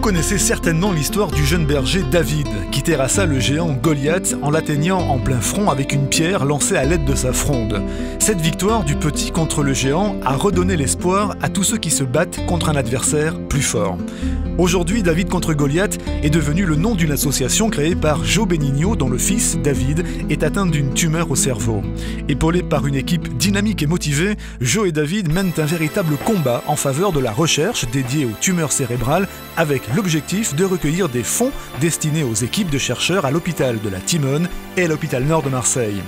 connaissez certainement l'histoire du jeune berger David, qui terrassa le géant Goliath en l'atteignant en plein front avec une pierre lancée à l'aide de sa fronde. Cette victoire du petit contre le géant a redonné l'espoir à tous ceux qui se battent contre un adversaire plus fort. Aujourd'hui, David contre Goliath est devenu le nom d'une association créée par Joe Benigno, dont le fils, David, est atteint d'une tumeur au cerveau. Épaulés par une équipe dynamique et motivée, Joe et David mènent un véritable combat en faveur de la recherche dédiée aux tumeurs cérébrales, avec l'objectif de recueillir des fonds destinés aux équipes de chercheurs à l'hôpital de la Timone et à l'hôpital Nord de Marseille.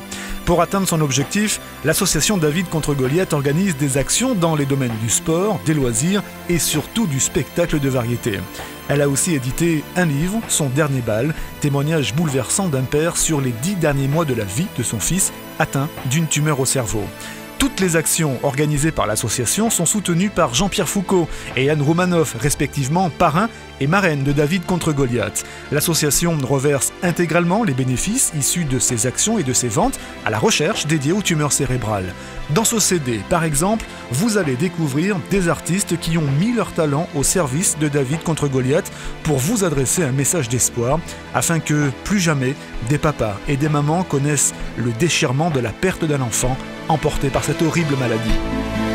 Pour atteindre son objectif, l'association David contre Goliath organise des actions dans les domaines du sport, des loisirs et surtout du spectacle de variété. Elle a aussi édité un livre, Son dernier bal, témoignage bouleversant d'un père sur les 10 derniers mois de la vie de son fils atteint d'une tumeur au cerveau. Toutes les actions organisées par l'association sont soutenues par Jean-Pierre Foucault et Anne Romanoff, respectivement parrain et marraine de David contre Goliath. L'association reverse intégralement les bénéfices issus de ses actions et de ses ventes à la recherche dédiée aux tumeurs cérébrales. Dans ce CD, par exemple, vous allez découvrir des artistes qui ont mis leur talent au service de David contre Goliath pour vous adresser un message d'espoir afin que, plus jamais, des papas et des mamans connaissent le déchirement de la perte d'un enfant emporté par cette horrible maladie.